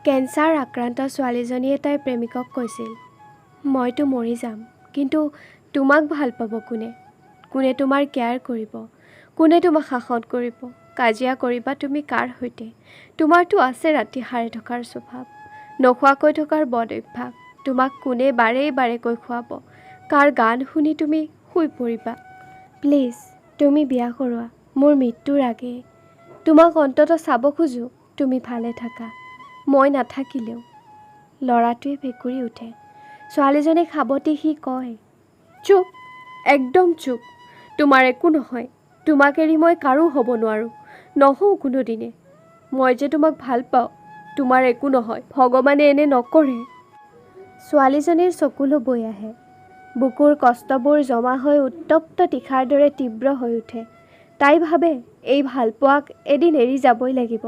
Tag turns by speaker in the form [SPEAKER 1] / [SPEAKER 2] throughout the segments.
[SPEAKER 1] Cancer আক্ৰান্ত ছোৱালীজনীয়ে তাইৰ প্ৰেমিকক কৈছিল, মইতো মৰি যাম, কিন্তু তোমাক ভাল পাব কোনে? কোনে তোমাৰ কেয়াৰ কৰিব? কোনে তোমাক শাসন কৰিব? কাজিয়া কৰিবা তুমি কাৰ সৈতে? তোমাৰতো আছে ৰাতি সাৰে থকাৰ স্বভাৱ, নোখোৱাকৈ থকাৰ বদ অভ্যাস। তোমাক কোনে বাৰে বাৰেকৈ খুৱাব? কাৰ গান শুনি তুমি শুই পৰিবা? প্লিজ তুমি বিয়া কৰোৱা, মোৰ মৃত্যুৰ আগেয়ে। তোমাক অন্তত চাব খোজোঁ তুমি ভালে থাকা, মই নাথাকিলেও। ল'ৰাটোৱে ভেকুৰি উঠে। ছোৱালীজনীক সাবতি সি কয়, চুপ, একদম চুপ। তোমাৰ একো নহয়। তোমাক এৰি মই কাৰো হ'ব নোৱাৰোঁ, নহওঁ কোনোদিনে। মই যে তোমাক ভাল পাওঁ। তোমাৰ একো নহয়, ভগৱানে এনে নকৰে। ছোৱালীজনীৰ চকুলো বৈ আহে। বুকুৰ কষ্টবোৰ জমা হৈ উত্তপ্ত তীখাৰ দৰে তীব্ৰ হৈ উঠে। তাই ভাবে এই ভালপোৱাক এদিন এৰি যাবই লাগিব।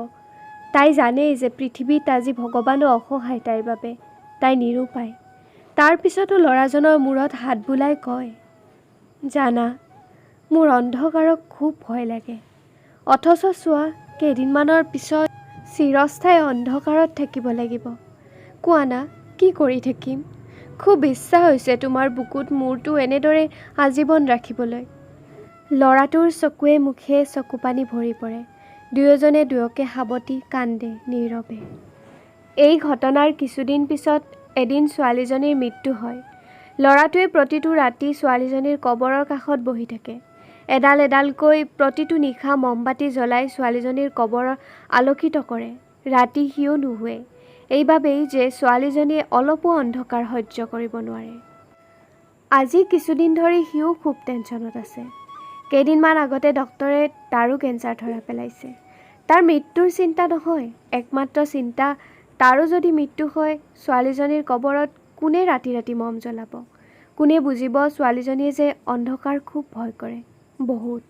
[SPEAKER 1] তাই জানেই যে পৃথিৱীত আজি ভগৱানো অসহায় তাইৰ বাবে। তাই নিৰুপায়। তাৰ পিছতো ল'ৰাজনৰ মূৰত হাত বুলাই কয়, জানা, মোৰ অন্ধকাৰক খুব ভয় লাগে। অথচ চোৱা, কেইদিনমানৰ পিছত চিৰস্থায়ী অন্ধকাৰত থাকিব লাগিব। কোৱা না, কি কৰি থাকিম? খুব ইচ্ছা হৈছে তোমাৰ বুকুত মূৰটো এনেদৰে আজীৱন ৰাখিবলৈ। ল'ৰাটোৰ চকুৱে মুখে চকুপানী ভৰি পৰে। দুয়োজনে দুয়োকে সাবতি কান্দে নীৰৱে। এই ঘটনাৰ কিছুদিন পিছত এদিন ছোৱালীজনীৰ মৃত্যু হয়। ল'ৰাটোৱে প্ৰতিটো ৰাতি ছোৱালীজনীৰ কবৰৰ কাষত বহি থাকে। এডাল এডালকৈ প্ৰতিটো নিশা মমবাতি জ্বলাই ছোৱালীজনীৰ কবৰ আলোকিত কৰে। ৰাতি সিও নুশুৱে, এইবাবেই যে ছোৱালীজনীয়ে অলপো অন্ধকাৰ সহ্য কৰিব নোৱাৰে। আজি কিছুদিন ধৰি সিও খুব টেনচনত আছে। কেইদিনমান আগতে ডক্তৰে তাৰো কেঞ্চাৰ ধৰা পেলাইছে। তাৰ মৃত্যুৰ চিন্তা নহয়, একমাত্ৰ চিন্তা তাৰো যদি মৃত্যু হয়, ছোৱালীজনীৰ কবৰত কোনে ৰাতি ৰাতি মম জ্বলাব? কোনে বুজিব ছোৱালীজনীয়ে যে অন্ধকাৰ খুব ভয় কৰে, বহুত।